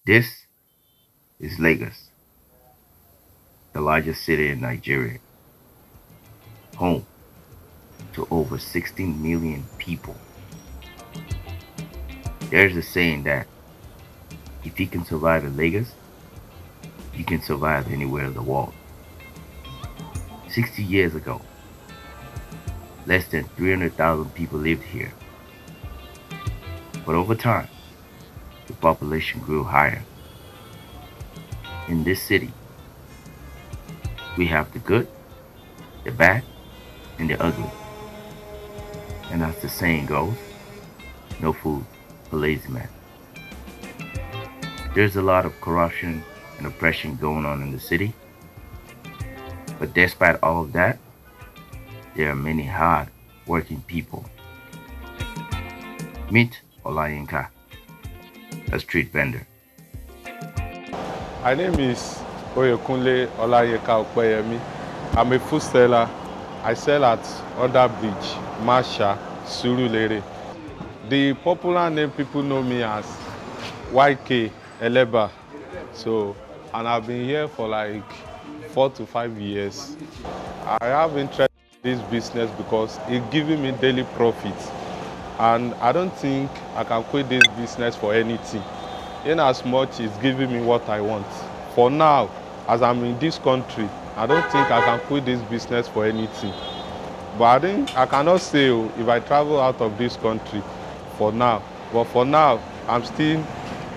This is Lagos, the largest city in Nigeria, home to over 16 million people. There's a saying that if you can survive in Lagos, you can survive anywhere in the world. 60 years ago, less than 300,000 people lived here. But over time, the population grew higher. In this city, we have the good, the bad, and the ugly. And as the saying goes, no food for lazy man. There's a lot of corruption and oppression going on in the city. But despite all of that, there are many hard working people. Meet Olayinka, a street vendor. My name is Oyekunle Olayinka Opeyemi. I'm a food seller. I sell at Under Bridge, Masha, Surulere. The popular name people know me as YK Eleba. And I've been here for like 4 to 5 years. I have interest in this business because it's giving me daily profit. And I don't think I can quit this business for anything. In as much it's giving me what I want. For now, as I'm in this country, I don't think I can quit this business for anything. But I think I cannot say if I travel out of this country for now. But for now, I'm still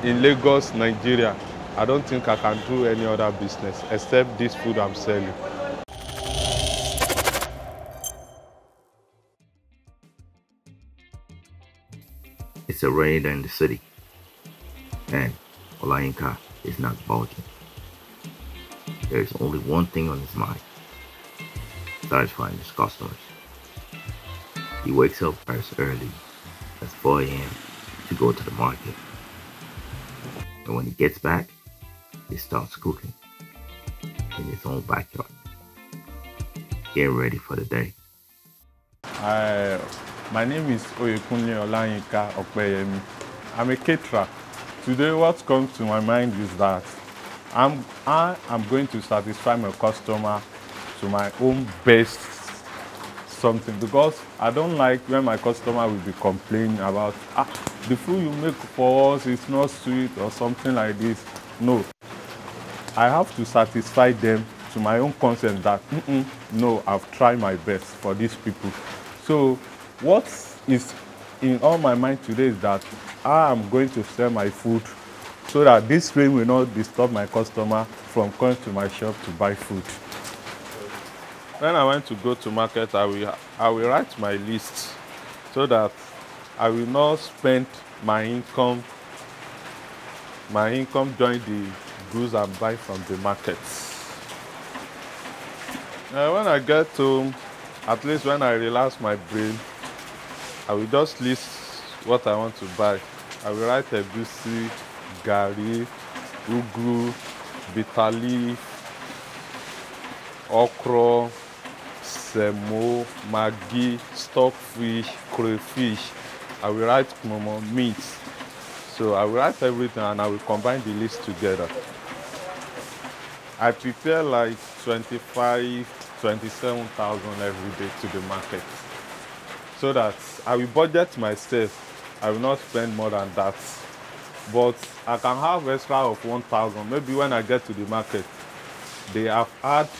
in Lagos, Nigeria. I don't think I can do any other business except this food I'm selling. It's a rainy day in the city, and Olayinka is not bulging. There's only one thing on his mind: satisfying his customers. He wakes up as early as 4 a.m. to go to the market. And when he gets back, he starts cooking in his own backyard, getting ready for the day. My name is Oyekunle Olayinka Opeyemi. I'm a caterer. Today what comes to my mind is that I am going to satisfy my customer to my own best something, because I don't like when my customer will be complaining about the food you make for us is not sweet or something like this. No, I have to satisfy them to my own consent that no, I've tried my best for these people. So what is in all my mind today is that I am going to sell my food so that this rain will not disturb my customer from coming to my shop to buy food. When I want to go to market, I will write my list so that I will not spend my income during the goods I buy from the market. When I get home, at least when I relax my brain, I will just list what I want to buy. I will write egusi, gari, ugu, bitter leaf, okra, semo, maggi, stockfish, crayfish. I will write momo, meat. So I will write everything and I will combine the list together. I prepare like 27,000 every day to the market, so that I will budget myself. I will not spend more than that. But I can have extra of 1,000. Maybe when I get to the market, they have added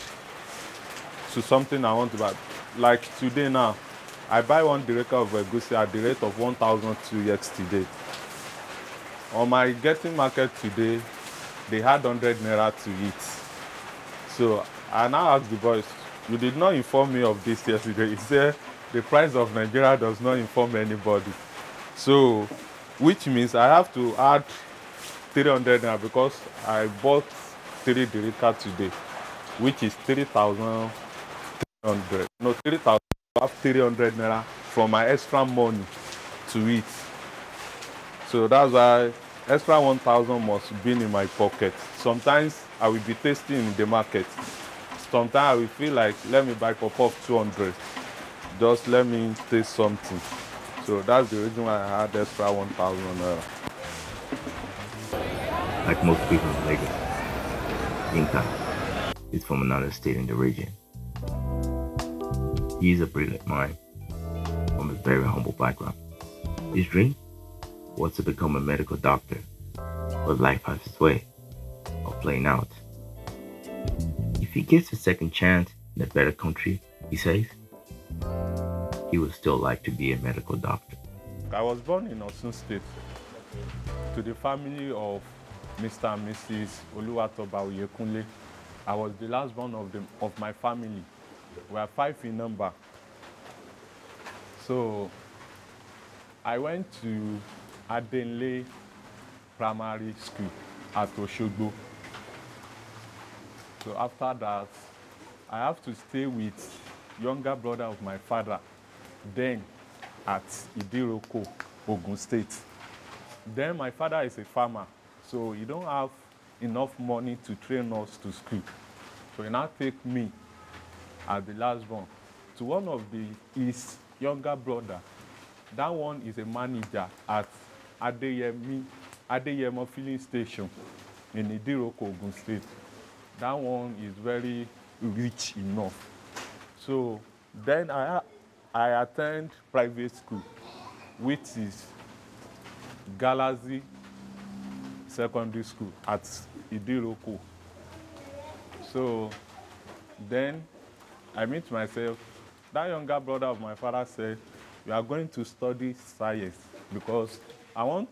to something I want to buy. Like today now, I buy 1 direka of egusi at the rate of 1,200 today. On my getting market today, they had 100 naira to eat. So I now ask the boys, you did not inform me of this yesterday. He said the price of Nigeria does not inform anybody. So, which means I have to add 300 naira because I bought 3 direka today, which is 3,300. No, 3,000. I have 300 naira from my extra money to eat. So that's why extra 1,000 must be in my pocket. Sometimes I will be tasting in the market. Sometimes I will feel like, let me buy cup of 200. Just let me taste something. So that's the reason why I had extra 1,000. Like most people in Lagos, Yinka is from another state in the region. He is a brilliant mind from a very humble background. His dream was to become a medical doctor, but life has its way of playing out. If he gets a second chance in a better country, he says, he would still like to be a medical doctor. I was born in Osun State to the family of Mr. and Mrs. Oluwatoba Oyekunle. I was the last born of my family. We are 5 in number. So I went to Adenle Primary School at Oshogbo. So after that, I have to stay with younger brother of my father, then at Idiroko, Ogun State. Then my father is a farmer, so he don't have enough money to train us to school. So he now take me as the last born to one of his younger brother. That one is a manager at Adeyemo filling station in Idiroko, Ogun State. That one is very rich enough. So then I attend private school, which is Galazi Secondary School at Idiroko. So then I meet myself. That younger brother of my father said, "You are going to study science because I want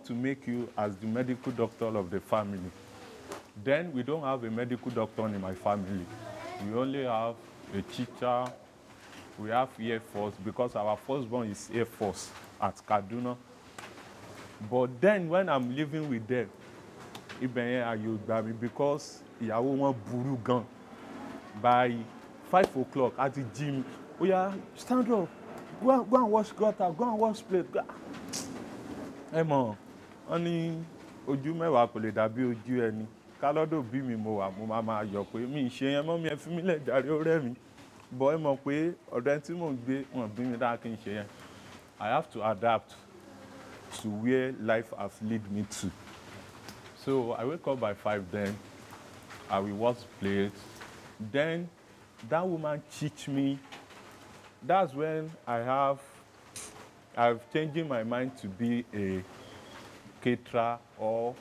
to make you as the medical doctor of the family." Then we don't have a medical doctor in my family. We only have a teacher. We have Air Force because our firstborn is Air Force at Kaduna. But then when I'm living with them, ibẹ̀ yẹn àyè ò gbà mí because ìyàwó wọn burú gan. By 5 o'clock at the gym, "Oh yeah, stand up, go and wash gutter, go and wash plate." Ẹ mọ̀, wọ́n ní ojú mẹ́wàá kò lè dàbí ojú ẹni. Kálọ́dọ̀ bí mi mo wà, mo máa yọ̀ pé mi ì ṣe yẹn mọ́ mi ẹ fi mí lẹ̀ jàre ó rẹ́ mi. But ẹ mọ̀ pé ọ̀dọ̀ ẹni tí mò ń gbé wọn bí mi dáa kí n ṣe yẹn. I have to adapt to where life has led me to. So I wake up by 5 then. I will wash plates. Then that woman teach me. That's when I've changed my mind to be a caterer, or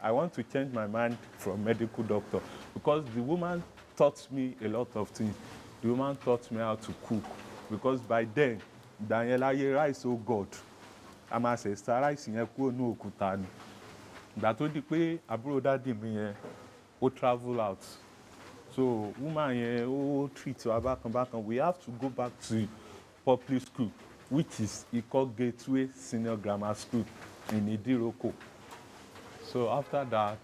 I want to change my mind from medical doctor because the woman taught me a lot of things. The woman taught me how to cook because by then, Daniela rice, oh God, a máa ṣe star rice yẹn kúrò ní òkúta ni. Ìgbà tó di pé àbúrò dádì mi yẹn ó travel out. So woman yẹn ó treat wa bákan. We have to go back to public school, which is Iko Gateway Senior Grammar School in Idiroko. So after that,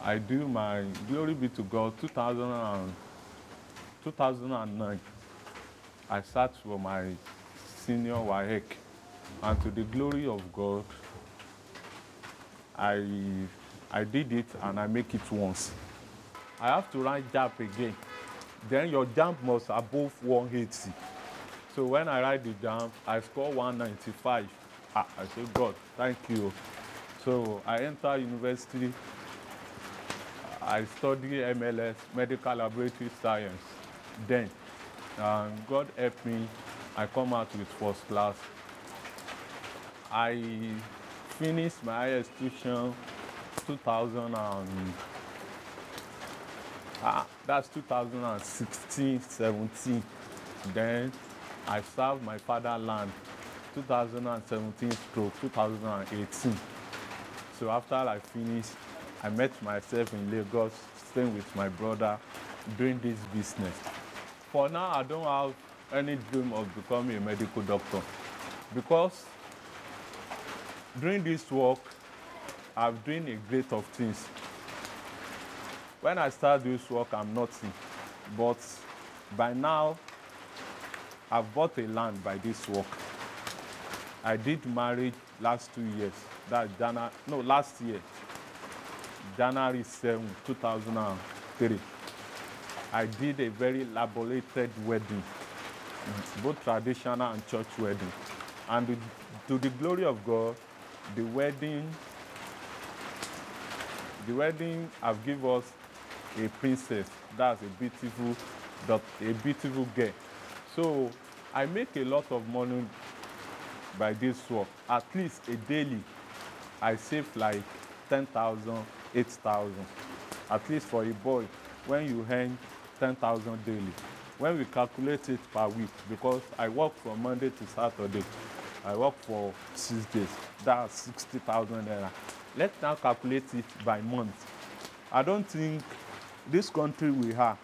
I do my, glory be to God, 2009, I sat for my senior WAEC. And to the glory of God, I did it and I make it once. I have to write JAMB again. Then your JAMB must above 180. So when I write the JAMB, I score 195. I say, God, thank you. So I enter university. I study MLS, Medical Laboratory Science. Then, God helped me. I come out with first class. I finished my higher institution 2016, 17. Then I served my fatherland 2017 to 2018. So after I finished, I met myself in Lagos, staying with my brother, doing this business. For now, I don't have any dream of becoming a medical doctor because doing this work, I've done a great of things. When I start this work, I'm nothing. But by now, I've bought a land by this work. I did marriage last 2 years. Last year, January 7, 2003. I did a very elaborated wedding, both traditional and church wedding. And to the glory of God, the wedding The wedding have give us a princess. That's a beautiful girl. So I make a lot of money by this work. At least a daily, I save like 10,000, 8,000. At least for a boy, when you earn 10,000 daily. When we calculate it per week, because I work from Monday to Saturday, I work for 6 days. That's 60,000 naira. Let's now calculate it by month. I don't think this country we have.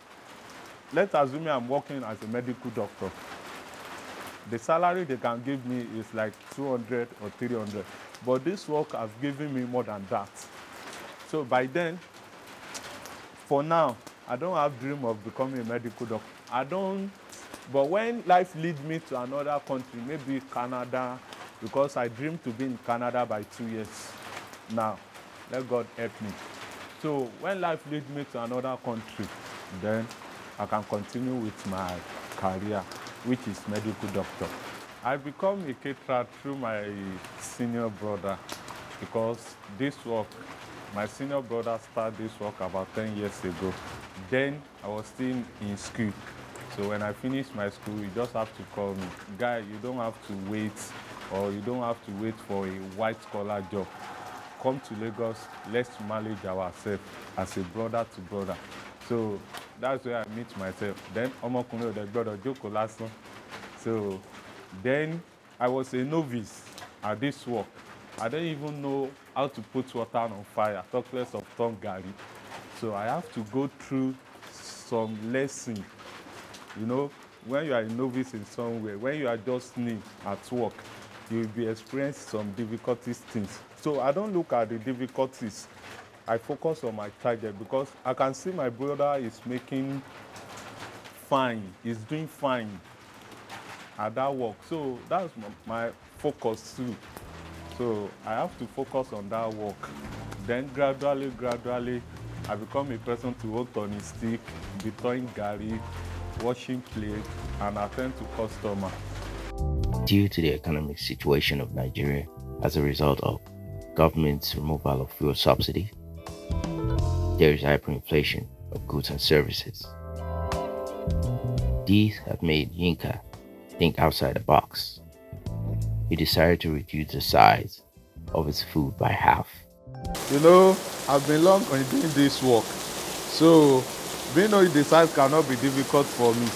Let's assume I'm working as a medical doctor. The salary they can give me is like 200 or 300. But this work has given me more than that. So by then, for now, I don't have dream of becoming a medical doctor. I don't, but when life leads me to another country, maybe Canada, because I dream to be in Canada by 2 years now. Let God help me. So when life leads me to another country, then I can continue with my career, which is medical doctor. I become a caterer through my senior brother, because this work, my senior brother started this work about 10 years ago. Then I was still in school. So when I finished my school, you just have to call me. Guy, you don't have to wait, or you don't have to wait for a white-collar job. Come to Lagos, let's manage ourselves as a brother to brother. So that's where I meet myself. Then Omokunle the brother Joko Lasan. So then I was a novice at this work. I don't even know how to put water on fire, talk less of turn garri. So I have to go through some lesson. You know, when you are a novice in somewhere, when you are just new at work, you will be experiencing some difficulties things. So I don't look at the difficulties. I focus on my target, because I can see my brother is making fine, he's doing fine at that work. So that's my focus too. So I have to focus on that work. Then gradually, I become a person to work on his stick, be throwing garri, washing plate, and attend to customer. Due to the economic situation of Nigeria as a result of government's removal of fuel subsidy, there is hyperinflation of goods and services. These have made Yinka think outside the box. He decided to reduce the size of his food by half. You know, I've been long on doing this work, so being the size cannot be difficult for me.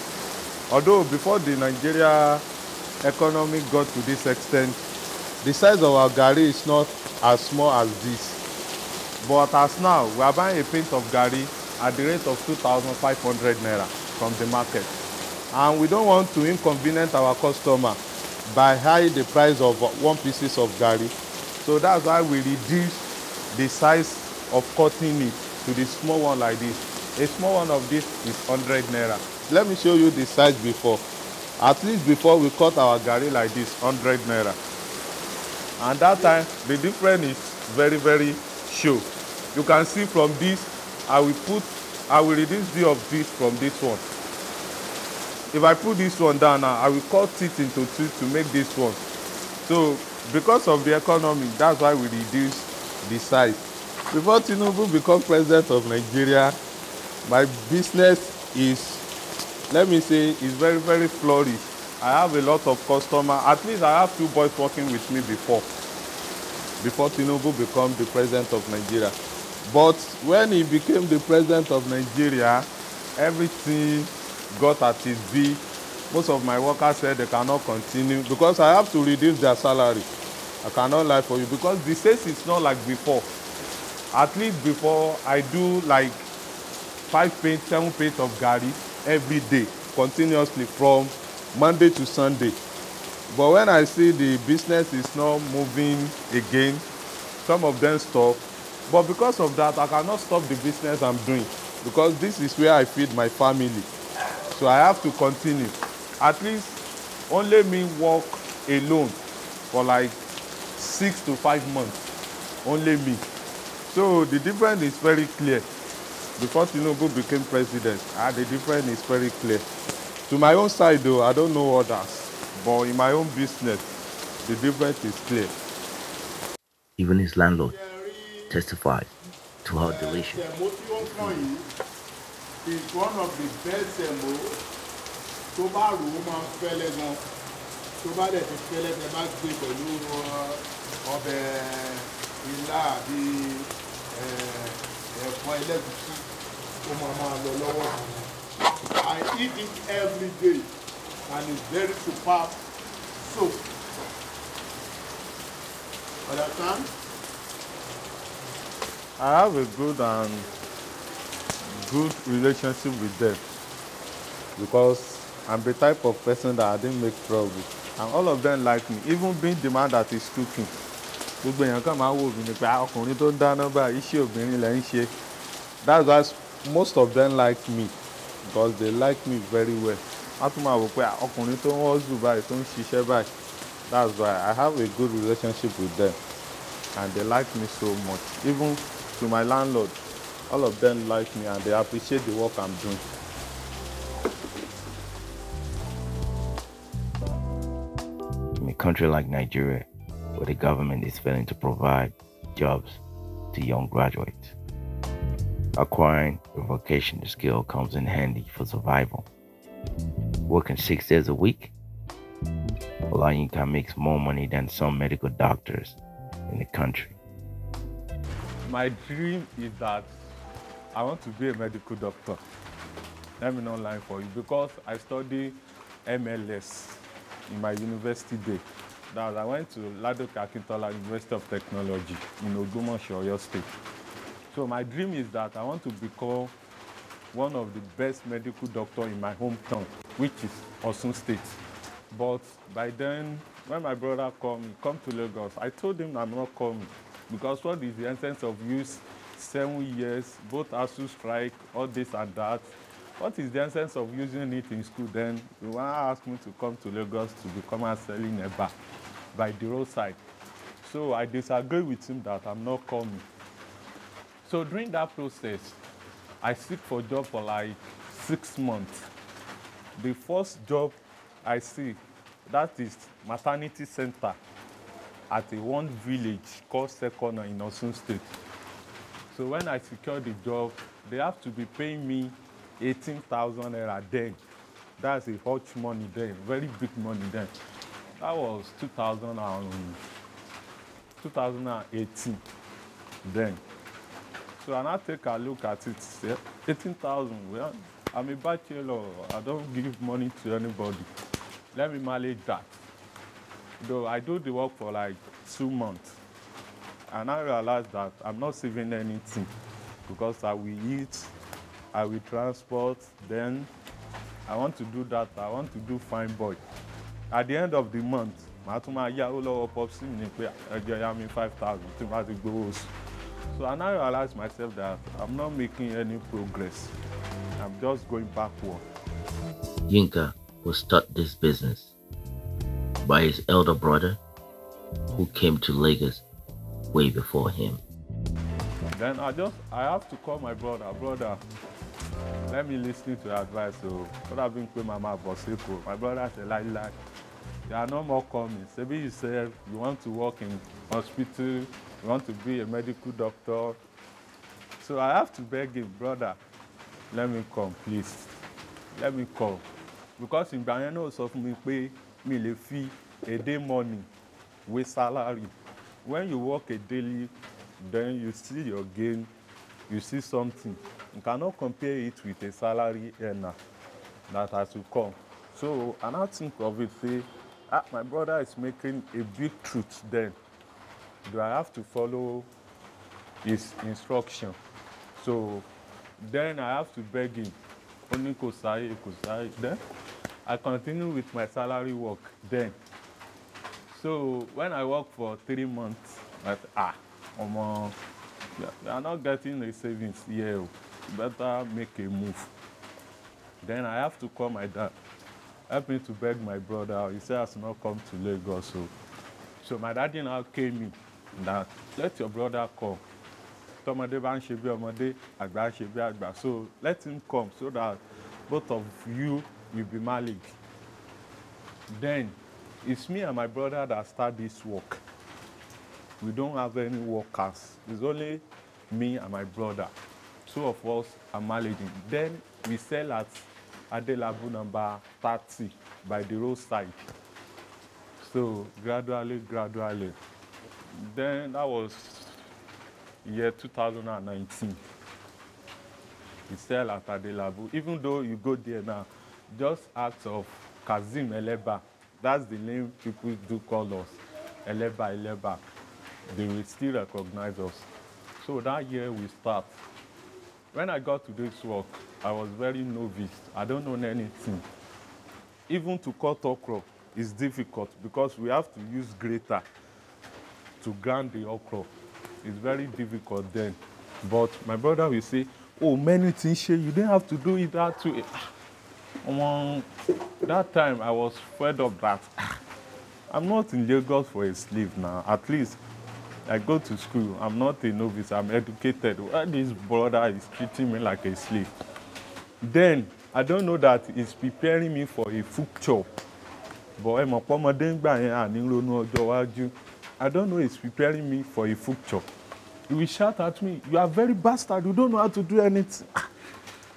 Although before the Nigeria economy got to this extent, the size of our garri is not as small as this. But as now, we are buying a pint of garri at the rate of 2,500 naira from the market. And we don't want to inconvenience our customer by high the price of one pieces of garri. So that's why we reduce the size of cutting it to the small one like this. A small one of this is 100 naira. Let me show you the size before. At least before we cut our garri like this, 100 naira. And that time, the difference is very, very show. You can see from this, I will reduce the of this from this one. If I put this one down now, I will cut it into two to make this one. So because of the economy, that's why we reduce the size. Before Tinubu become president of Nigeria, my business is, let me say, is very, very flourished. I have a lot of customers. At least I have 2 boys working with me before Tinubu become the president of Nigeria. But when he became the president of Nigeria, everything got at his V. Most of my workers said they cannot continue because I have to reduce their salary. I cannot lie for you, because the sales is not like before. At least before, I do like 5 pints, 7 pints of garri every day, continuously from Monday to Sunday. But when I see the business is not moving again, some of them stop. But because of that, I cannot stop the business I'm doing, because this is where I feed my family. So I have to continue. At least only me work alone for like 6 to 5 months. Only me. So the difference is very clear. Before Tinubu became president, the difference is very clear. To my own side though, I don't know others. But in my own business, the difference is clear. Even his landlord testified to how delicious. It's one of the best semo. Tó bá rò ó máa ń fẹ́lẹ́ gan. Tó bá dẹ̀ ti fẹ́lẹ́ tẹ́ bá gbé pẹ̀lú ọbẹ̀ ilá àbí ẹ̀fọ́ ẹlẹ́gùúsí ó máa lọ lọ́wọ́. I eat it every day and it's very superb soup. Understand? I have a good relationship with them because I'm the type of person that I didn't make trouble, and all of them like me, even being the man that is cooking. Gbogbo èèyàn kàn máa ń wò mí ní pé ọkùnrin tó ń dáná báyìí iṣẹ́ obìnrin lẹ́ ń ṣe. That's why most of them like me because they like me very well. Wọ́n tún máa wò pé ọkùnrin tó ń hustle báyìí tó ń ṣiṣẹ́ báyìí. That's why I have a good relationship with them and they like me so much. Even to my landlord, all of them like me and they appreciate the work I'm doing. In a country like Nigeria, where the government is failing to provide jobs to young graduates, acquiring a vocational skill comes in handy for survival. Working 6 days a week, Olayinka makes more money than some medical doctors in the country. My dream is that I want to be a medical doctor. Let me not lie for you because I study MLS in my university day. That was, I went to Ladoke Akintola University of Technology in Ogbomoso, Oyo State. So my dream is that I want to become one of the best medical doctors in my hometown, which is Osun State. But by then, when my brother called me, come to Lagos, I told him I'm not coming because what is the essence of use 7 years, both ASU strike, all this and that. What is the essence of using it in school then? You want to ask me to come to Lagos to become a selling a bar by the roadside. So I disagree with him that I'm not coming. So during that process, I seek for a job for like 6 months. The first job I see, that is maternity center at one village called Sekono in Osun State. So when I secured the job, they have to be paying me 18,000 naira then. That's a huge money then, very big money then. That was 2018 then. So I now take a look at it, say, 18,000, well, I'm a bachelor, I don't give money to anybody. Let me manage that. Though I do the work for like 2 months, and I realized that I'm not saving anything because I will eat, I will transport, then I want to do that, I want to do fine boy. At the end of the month, màá tún máa yá owó lọ́wọ́ popsi mi ní pé ẹjọ́ yá mi 5,000 tí n bá ti gbowó oṣù. So I now realized myself that I'm not making any progress. I'm just going backward. Yinka was taught this business by his elder brother who came to Lagos way before him. Then I have to call my brother. Brother, let me listen to your advice. So, what I've been with Mama Boseko. My brother said, like, you are no more coming. Maybe you said you want to work in hospital, you want to be a medical doctor. So I have to beg him, brother, let me come, please. Let me come. Because in Bayano also for me pay me le fee a day money with salary. When you work a daily, then you see your gain, you see something. You cannot compare it with a salary earner that has to come. So I now think of it, say, my brother is making a big truth then. Do I have to follow his instruction? So then I have to beg him. Only Kosai. Then I continue with my salary work then. So when I work for 3 months, I we are not getting the savings here. Better make a move. Then I have to call my dad. Help me to beg my brother. He said I has not come to Lagos. So my daddy now came in that let your brother come. Tomade ban ṣe bí ọmọdé, àgbà ṣe bí àgbà. So let him come so that both of you will be married. Then it's me and my brother that start this work. We don't have any workers. It's only me and my brother. Two of us are managing. Then we sell at Adelabu number 30 by the roadside. So gradually. Then that was year 2019. We sell at Adelabu. Even though you go there now, just ask of Kazim Eleba. That's the name people do call us. Eleba. They will still recognize us. So that year we start. When I got to this work, I was very novice. I don't know anything. Even to cut okra is difficult because we have to use grater to grind the okra. It's very difficult then. But my brother will say, oh, many things, you didn't have to do it that way. That time I was fed up that I'm not in Lagos for a slave now. At least I go to school. I'm not a novice. I'm educated. Why this brother is treating me like a slave? Then I don't know that he's preparing me for a future. But I don't know he's preparing me for a future. He will shout at me, you are very bastard. You don't know how to do anything.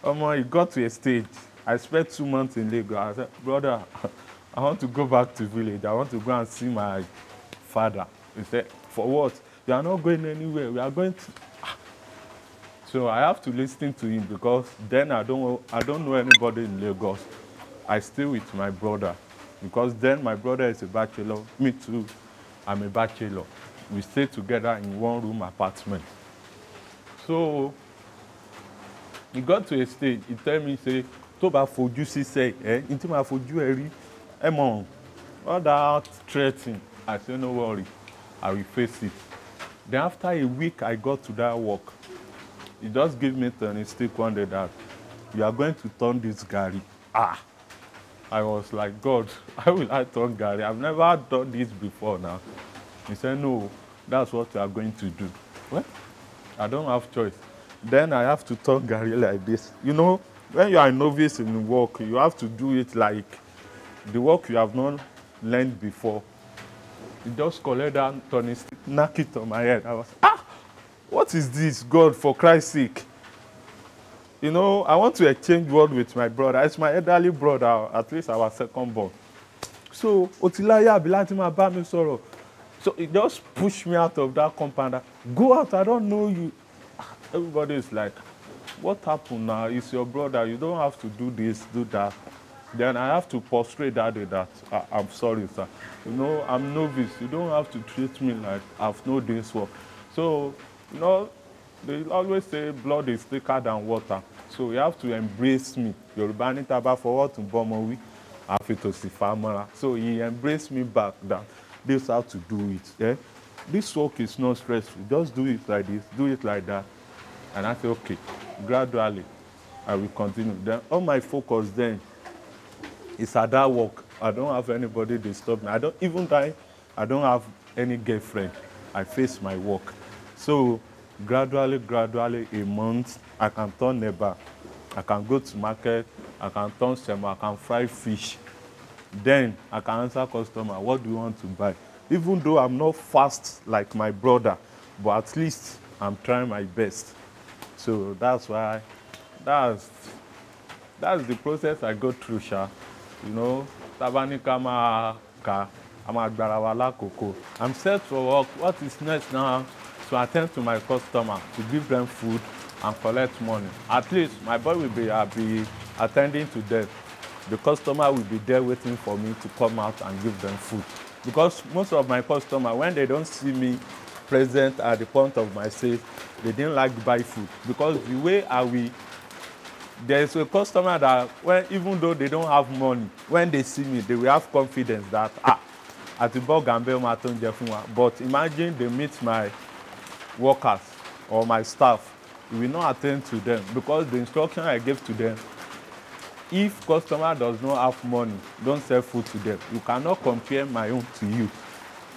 He got to a stage. I spent 2 months in Lagos. I said, brother, I want to go back to village. I want to go and see my father. He said, for what? You are not going anywhere. We are going to... So I have to listen to him because then I don't know anybody in Lagos. I stay with my brother because then my brother is a bachelor. Me too, I'm a bachelor. We stay together in one room apartment. So he got to a stage. He tell me, say, tó bá fojú sí say, ntí máa fojú ẹ rí, all that threatening. I said, no worry, I will face it. Then after a week, I got to that work. He just gave me turning stick one day that you are going to turn this Gary. I was like, God, how will I turn Gary? I've never done this before now. He said, no, that's what you are going to do. Well, I don't have choice. Then I have to turn Gary like this. You know, when you are a novice in work, you have to do it like the work you have not learned before. He just collected that turning stick, knock it on my head. I was, what is this, God, for Christ's sake? You know, I want to exchange word with my brother. It's my elderly brother, at least our second born. So, Otilaya Abilanti ma bá mi sọ̀rọ̀. So he just pushed me out of that compound. Go out, I don't know you. Everybody is like, what happened now? It's your brother. You don't have to do this, do that. Then I have to prostrate that day that I'm sorry, sir. You know, I'm novice. You don't have to treat me like I've known this work. So, you know, they always say blood is thicker than water. So you have to embrace me. Yorùbá ní tá bá fọwọ́ tún bọ́mọ wí, àfi tòsì fà á mọ́ra. So he embraced me back that this is how to do it. Yeah? This work is not stressful. Just do it like this, do it like that. And I said, okay, gradually, I will continue. Then all my focus then is at that work. I don't have anybody disturb me. I don't have any girlfriend. I face my work. So gradually, a month, I can turn neighbor. I can go to market. I can turn semo. I can fry fish. Then I can answer customer, what do you want to buy? Even though I'm not fast like my brother, but at least I'm trying my best. So that's why, that's the process I go through, Sha. You know, I'm set for work. What is next now? To attend to my customer, to give them food and collect money. At least my boy will be attending to them. The customer will be there waiting for me to come out and give them food. Because most of my customers, when they don't see me present at the point of my sale, they didn't like to buy food. Because the way there's a customer that, even though they don't have money, when they see me, they will have confidence that, at the but imagine they meet my workers or my staff, we will not attend to them because the instruction I gave to them, if customer does not have money, don't sell food to them. You cannot compare my own to you.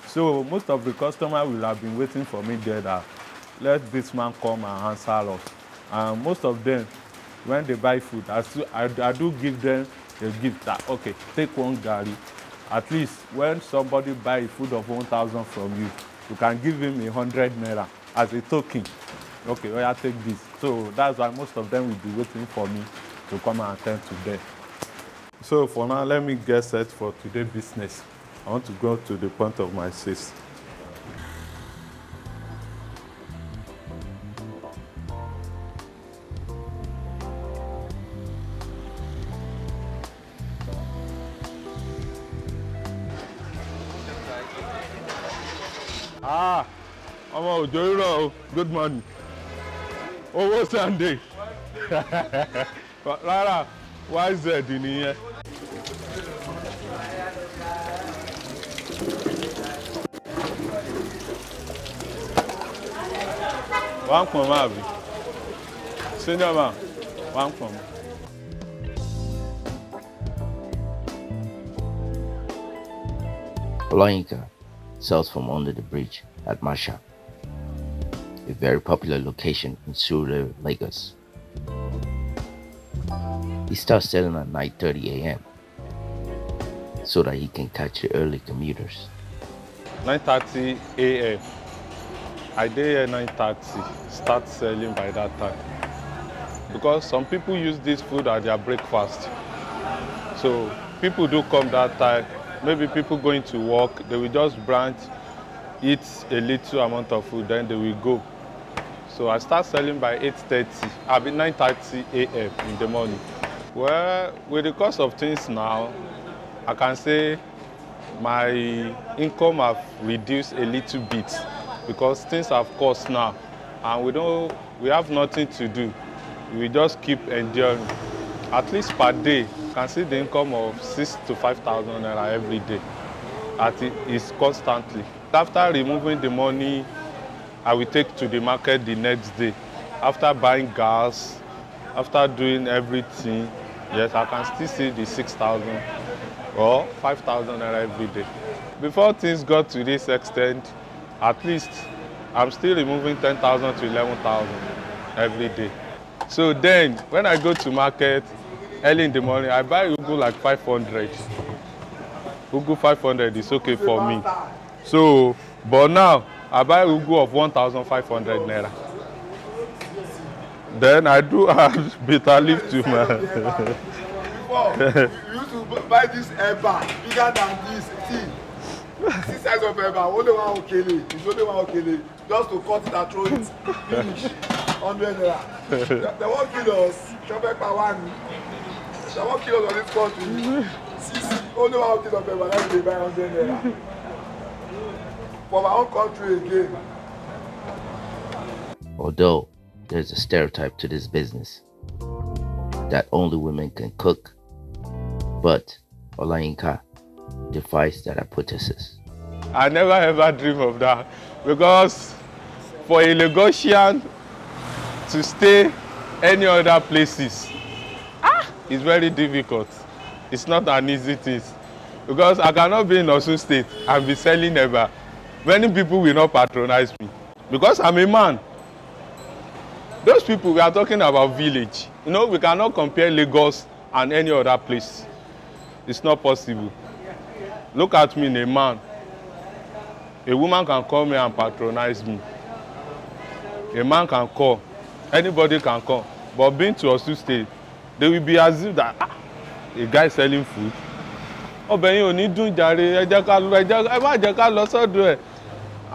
So most of the customers will have been waiting for me there that let this man come and answer us. And most of them, when they buy food, I do give them a gift that, okay, take one Gary. At least when somebody buy food of 1,000 from you, you can give him 100 naira as a token. okay, oh yeah, take this. So that's why most of them will be waiting for me to come and attend to them. So for now, let me get set for today's business. I want to go to the point of my sales. Ah, I'm Ojo. Good morning. Owó Sunday. Rárá, YZ nìyẹn. One pọ̀n máa bì. Senior man, one pọ̀n. Olayinka sells from under the bridge at Masha, a very popular location in Surulere, Lagos. He starts selling at 9:30 a.m. so that he can catch the early commuters. 9:30 a.m. I did here 9:30, start selling by that time. Because some people use this food as their breakfast. So people do come that time. Maybe people going to work, they will just branch, eat a little amount of food, then they will go. So I start selling by 8:30, I mean 9:30 a.m. in the morning. Well, with the cost of things now, I can say my income have reduced a little bit because things have cost now, and we have nothing to do. We just keep enduring. At least per day, you can see the income of 6,000 to 5,000 naira every day. It is constantly. After removing the money, I will take to the market the next day. After buying gas, after doing everything, yes, I can still see the 6,000 or 5,000 naira every day. Before things got to this extent, at least I'm still removing 10,000 to 11,000 every day. So then, when I go to market early in the morning, I buy ugu like 500. Ugu 500 is okay for me. So, but now I buy ugu of 1,500 naira. Then I do add bitter leaf to my. You used to buy this eba bigger than this. See size of eba, only one okele. It's only one okele. Just to cut it and throw it. Finish. 100 naira. They won't kill us. Chop eba one. They won't kill us on this country. See, only one kilo of eba. That's why they buy 100 naira. For my own country again. Although there's a stereotype to this business that only women can cook, but Olayinka defies that hypothesis. I never ever dream of that, because for a Lagosian to stay any other places, it's very difficult. It's not an easy thing, because I cannot be in Osun State and be selling eba. Many people will not patronize me because I'm a man. Those people, we are talking about village. You know, we cannot compare Lagos and any other place. It's not possible. Look at me, a man. A woman can call me and patronize me. A man can call. Anybody can call. But being to Osun State, they will be as if that a guy selling food. Oh, but you need to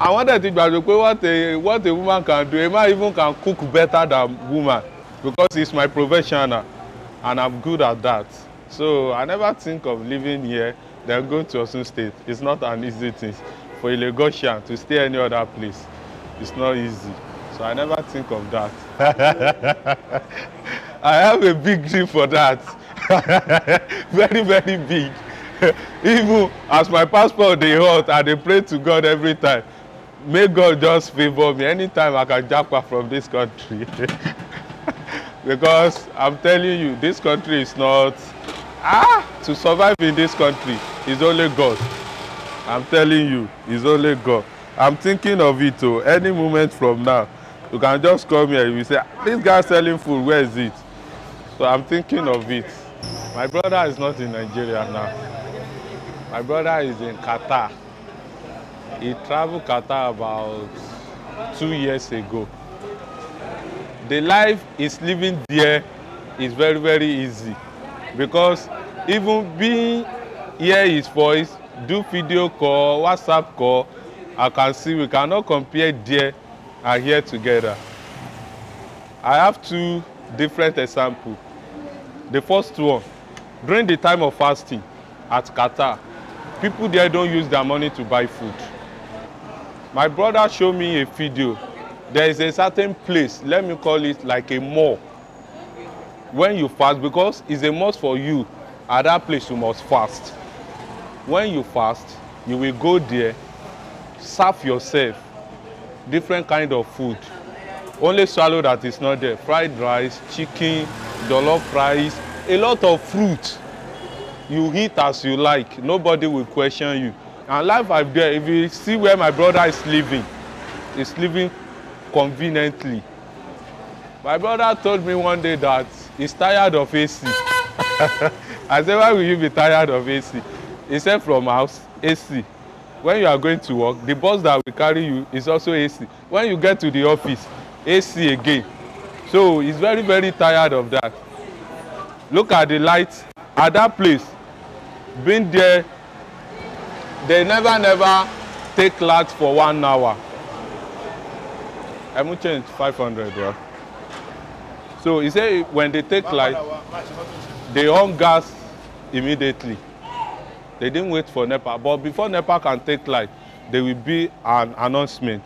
I wanted to know what a woman can do. A man even can cook better than woman, because it's my profession and I'm good at that. So I never think of living here, then go to Osun State. It's not an easy thing. For a Lagosian to stay any other place, it's not easy. So I never think of that. I have a big dream for that. Very, very big. Even as my passport they hot, and they pray to God every time. May God just favor me anytime I can jump out from this country. Because I'm telling you, this country is not... to survive in this country is only God. I'm telling you, it's only God. I'm thinking of it too. Any moment from now, you can just come here and you say, this guy selling food, where is it? So I'm thinking of it. My brother is not in Nigeria now. My brother is in Qatar. He traveled Qatar about 2 years ago. the life is living there is very, very easy, because even being hear his voice, do video call, WhatsApp call, I can see we cannot compare there and here together. I have two different examples. The first one, during the time of fasting at Qatar, people there don't use their money to buy food. My brother showed me a video. There is a certain place, let me call it like a mall, when you fast, because it's a must for you. At that place you must fast. When you fast, you will go there, serve yourself different kind of food. Only swallow that is not there. Fried rice, chicken, jollof rice, a lot of fruit. You eat as you like. Nobody will question you. And life out there, if you see where my brother is living conveniently. My brother told me one day that he's tired of AC. I said, why will you be tired of AC? He said, from house, AC. When you are going to work, the bus that will carry you is also AC. When you get to the office, AC again. So he's very, very tired of that. Look at the lights at that place. Been there, they never take light for 1 hour. I'm going to change 500, right? So he said when they take light, they on gas immediately. They didn't wait for NEPA. But before NEPA can take light, there will be an announcement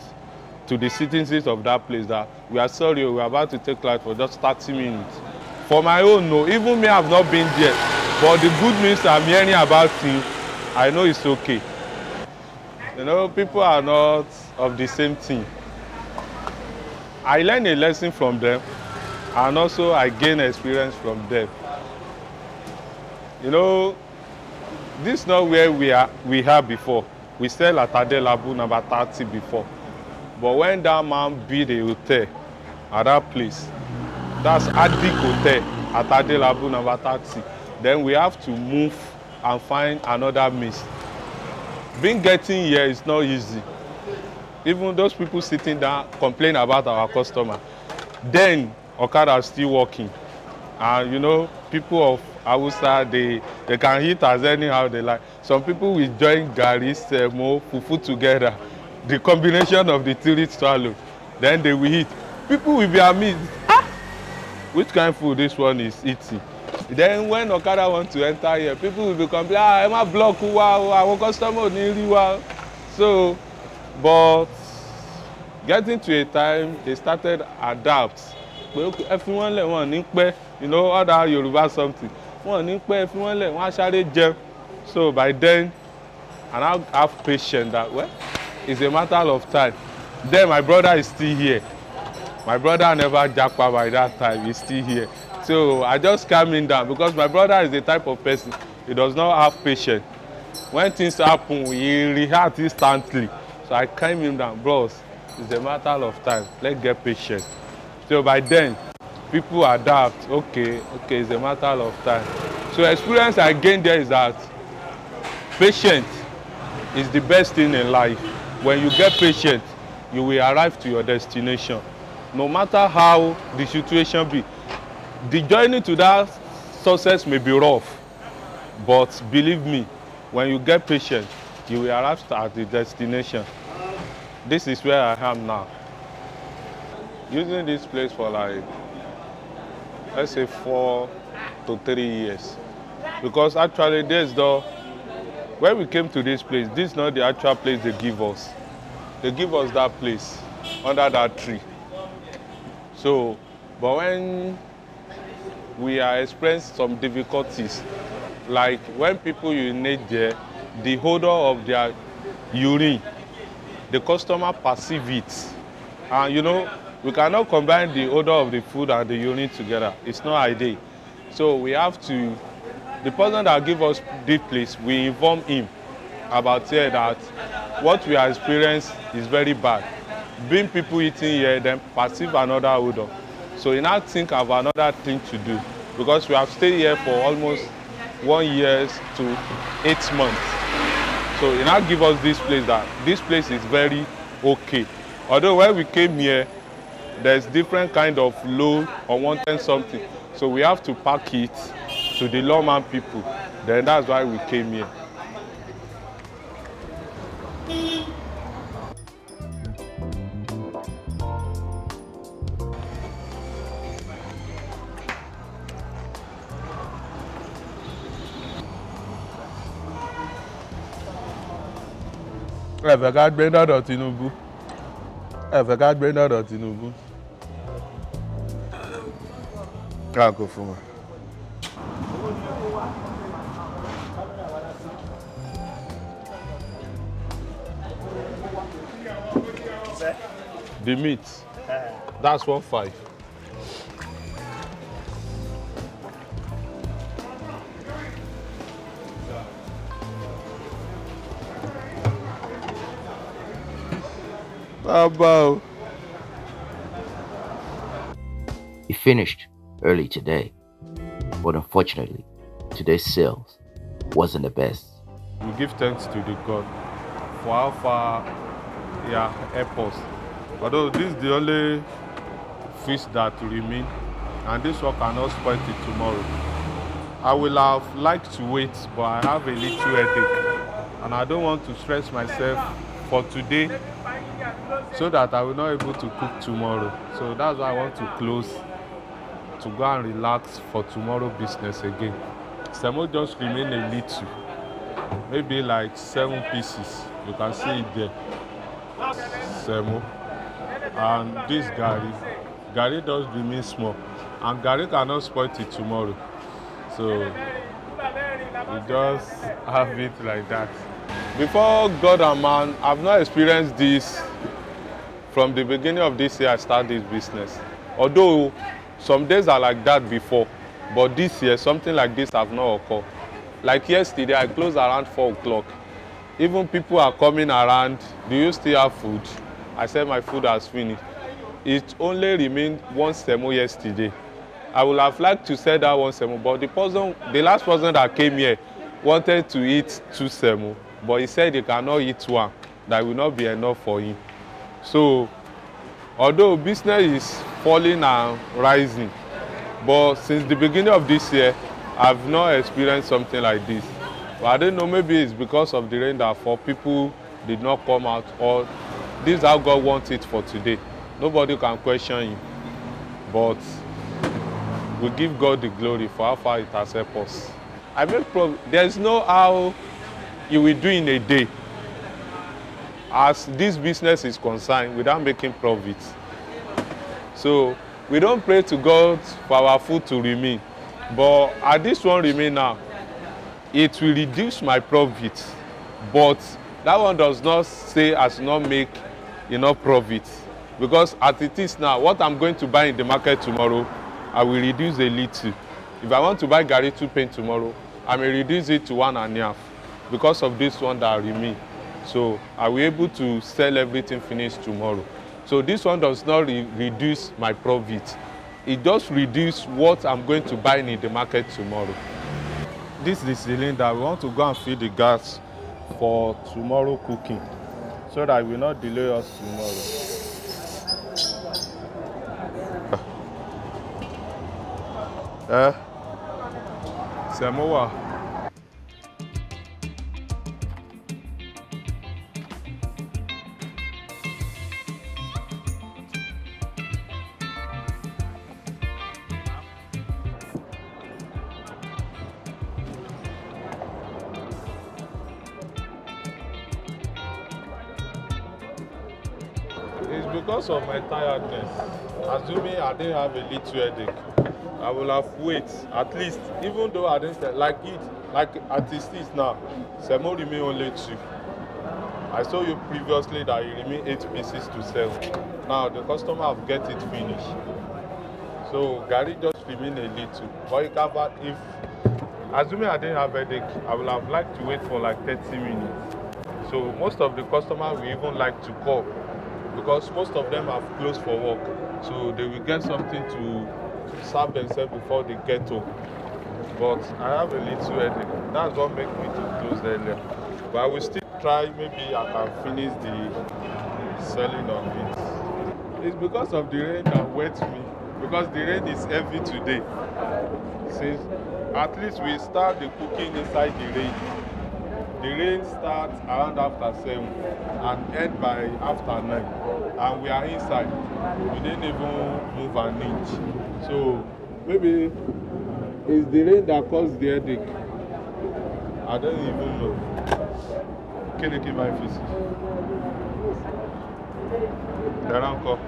to the citizens of that place that we are sorry, we are about to take light for just 30 minutes. For my own, no, even me, I have not been there. But the good news I'm hearing about him, I know it's okay. You know, people are not of the same thing. I learned a lesson from them, and also I gain experience from them. You know, this is not where we are before. We sell at Adelabu number 30 before. But when that man built a hotel at that place, that's Adik Hotel at Adelabu number 30, then we have to move and find another means. Getting here is not easy. Even those people sitting down complain about our customer. Then Okada is still working. And you know, people of Hausa, they can eat as anyhow they like. Some people will join Gari, Semo, Fufu together. The combination of the three swallow. Then they will eat. People will be amazed. Ah! Which kind of food this one is eating? Then when Okada wants to enter here, people will be complaining, Emma block, wow, our customer nearly wow. So, but getting to a time, they started adapt. Everyone let one, you know, other Yoruba something. One, everyone let one share jam. So by then, and I'll have patience that well, it's a matter of time. Then my brother is still here. My brother never jackpot by that time, he's still here. So I just calm him down because my brother is the type of person, he does not have patience. When things happen, he reacts instantly. So I calm him down, bros, it's a matter of time, let's get patient. So by then, people adapt, okay, it's a matter of time. So experience I gained there is that patience is the best thing in life. When you get patient, you will arrive to your destination. No matter how the situation be. The journey to that success may be rough, but believe me, when you get patient, you will arrive at the destination. This is where I am now. Using this place for like, let's say 4 to 3 years. Because actually when we came to this place, this is not the actual place they give us. They give us that place, under that tree. So, but when we are experiencing some difficulties, like when people urinate there, the odor of their urine, the customer perceive it. And you know, we cannot combine the odor of the food and the urine together. It's not ideal. So we have to, the person that give us this place, we inform him about here that what we are experiencing is very bad. Being people eating here, then perceive another odor. So you now think of another thing to do, because we have stayed here for almost 1 year to 8 months. So you now give us this place that this place is very okay. Although when we came here, there's different kind of load or wanting something. So we have to pack it to the lawman people. Then that's why we came here. Ẹ fẹ́ ká gbé dọ́dọ̀ Tinubu. Ẹ fẹ́ ká gbé dọ́dọ̀ Tinubu. Ká kó fún wa. The meat, that's 1.5. Baba. We finished early today, but unfortunately, today's sales wasn't the best. We give thanks to the God for how far He has helped us. Although this is the only fish that remain, and this one cannot spoil it tomorrow. I will have liked to wait, but I have a little headache, and I don't want to stress myself for today, so that I will not be able to cook tomorrow. So that's why I want to close to go and relax for tomorrow business again. Semo just remain a little, maybe like 7 pieces. You can see it there. Semo. And this Gary does remain small, and Gary cannot spoil it tomorrow. So we just have it like that. Before God and man, I've not experienced this. From the beginning of this year, I started this business. Although some days are like that before, but this year, something like this have not occurred. Like yesterday, I closed around 4 o'clock. Even people are coming around, do you still have food? I said my food has finished. It only remained 1 semo yesterday. I would have liked to sell that 1 semo, but the last person that came here wanted to eat 2 semo, but he said he cannot eat 1, that will not be enough for him. So, although business is falling and rising, but since the beginning of this year, I've not experienced something like this. But I don't know, maybe it's because of the rain that for people did not come out, or this is how God wants it for today. Nobody can question him, but we give God the glory for how far it has helped us. There's no how you will do in a day, as this business is concerned, without making profits. So we don't pray to God for our food to remain, but at this one remain now, it will reduce my profit, but that one does not say as not make enough profit, because as it is now, what I'm going to buy in the market tomorrow, I will reduce a little. If I want to buy Gary 2 paint tomorrow, I may reduce it to 1.5 because of this one that remain. So I will be able to sell everything finished tomorrow. So this one does not reduce my profit. It does reduce what I'm going to buy in the market tomorrow. This is the cylinder. We want to go and fill the gas for tomorrow cooking, so that it will not delay us tomorrow. Samoa. It's because of my tiredness. Assuming I didn't have a little headache, I will have wait at least, even though I didn't like it, like at least this now, Semo remain only 2. I saw you previously that it remain 8 pieces to sell. Now the customer have get it finished. So Gary just remain a little. But if assuming I didn't have headache, I would have liked to wait for like 30 minutes. So most of the customers will even like to call, because most of them have closed for work. So they will get something to serve themselves before they get home. But I have a little headache. That's what makes me to close earlier. But I will still try, maybe I can finish the selling of it. It's because of the rain that wet me. Because the rain is heavy today. Since at least we start the cooking inside the rain. The rain starts around after 7 and end by after 9. And we are inside. We didn't even move an inch. So maybe it's the rain that caused the headache. I don't even know. Can you keep my face? Uncle.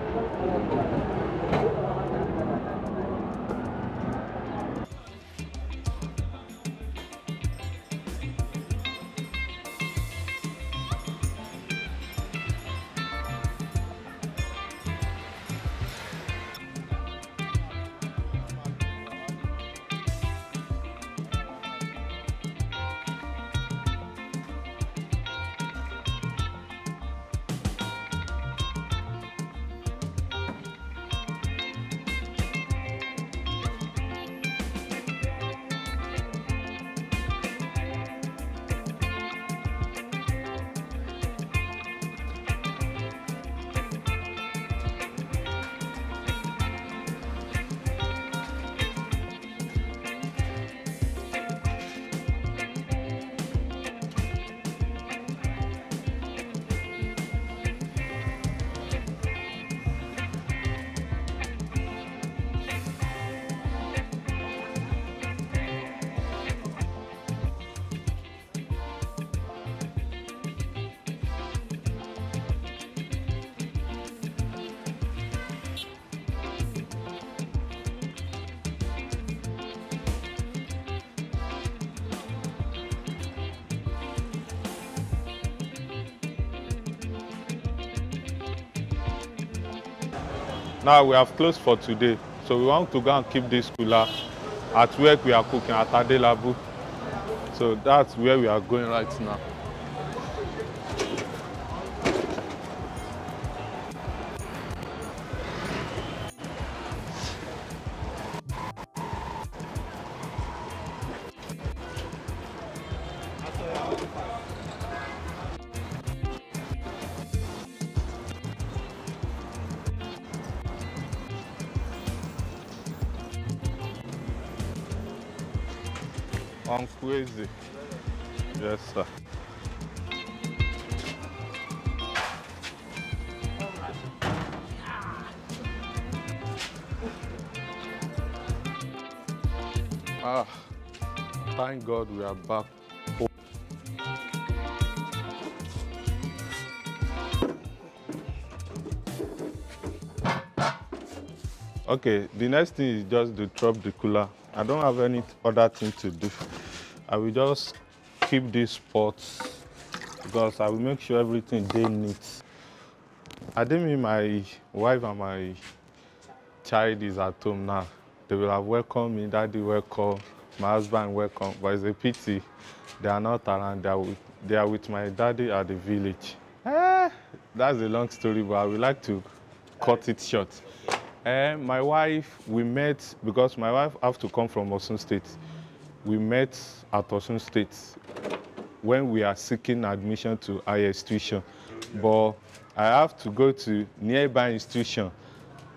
Now we have closed for today, so we want to go and keep this cooler at where we are cooking at Adelabu. So that's where we are going right now. I'm crazy. Yes, sir. Thank God we are back. Okay, the next thing is just to drop the cooler. I don't have any other thing to do. I will just keep these pots because I will make sure everything is neat. I didn't mean my wife and my child is at home now. They will have welcomed me, daddy welcome, my husband welcome, but it's a pity they are not around. They are with my daddy at the village. That's a long story, but I would like to cut it short. My wife, we met because my wife have to come from Osun State. We met at Osun State when we are seeking admission to higher institution. But I have to go to nearby institution,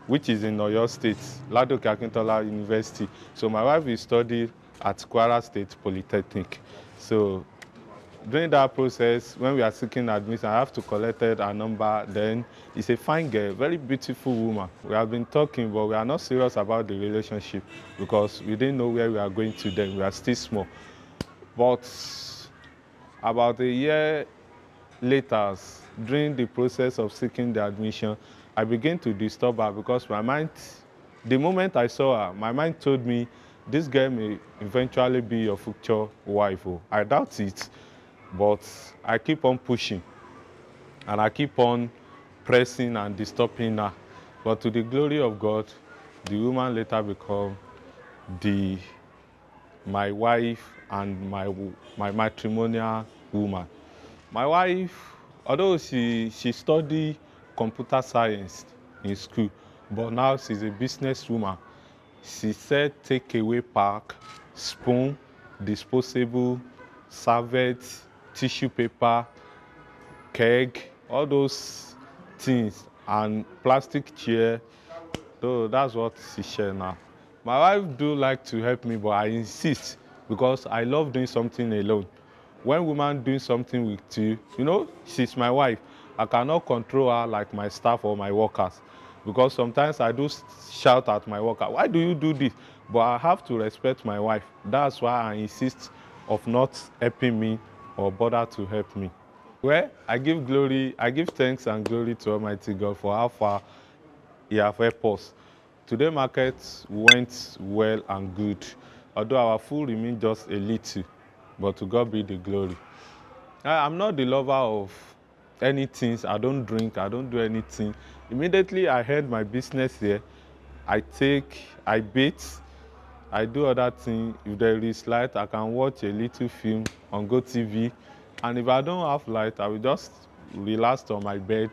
which is in Oyo State, Ladoke Akintola University. So my wife is studying at Kwara State Polytechnic. So during that process, when we are seeking admission, I have to collect her number. Then it's a fine girl, very beautiful woman. We have been talking, but we are not serious about the relationship because we didn't know where we are going to then. We are still small. But about a year later, during the process of seeking the admission, I began to disturb her because my mind, the moment I saw her, my mind told me, this girl may eventually be your future wife. I doubt it. But I keep on pushing and I keep on pressing and disturbing her. But to the glory of God, the woman later became my wife and my matrimonial woman. My wife, although she studied computer science in school, but now she's a businesswoman. She said takeaway pack, spoon, disposable, serviette, tissue paper, keg, all those things. and plastic chair. So that's what she share now. My wife do like to help me, but I insist because I love doing something alone. When woman doing something with you, you know, she's my wife. I cannot control her like my staff or my workers, because sometimes I do shout at my worker, why do you do this? But I have to respect my wife. That's why I insist of not helping me or bother to help me. Well, I give thanks and glory to Almighty God for how far He has helped us. Today market went well and good, although our food remained just a little, but to God be the glory. I'm not the lover of anything. I don't drink, I don't do anything. Immediately I heard my business here, I bait, I do other things. If there is light, I can watch a little film on GoTV. And if I don't have light, I will just relax on my bed.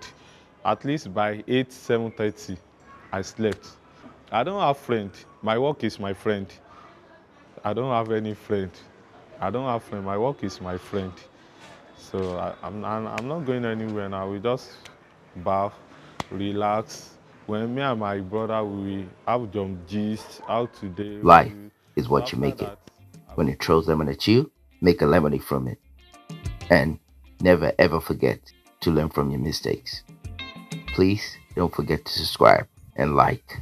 At least by 8, 7:30, I slept. I don't have friend. My work is my friend. I don't have any friend. I don't have friend. My work is my friend. So I'm not going anywhere now. We just bath, relax. When me and my brother, we have some gist out today. Life is So what you after make it. that, When it throws lemon at you, make a lemonade from it. And never ever forget to learn from your mistakes. Please don't forget to subscribe and like.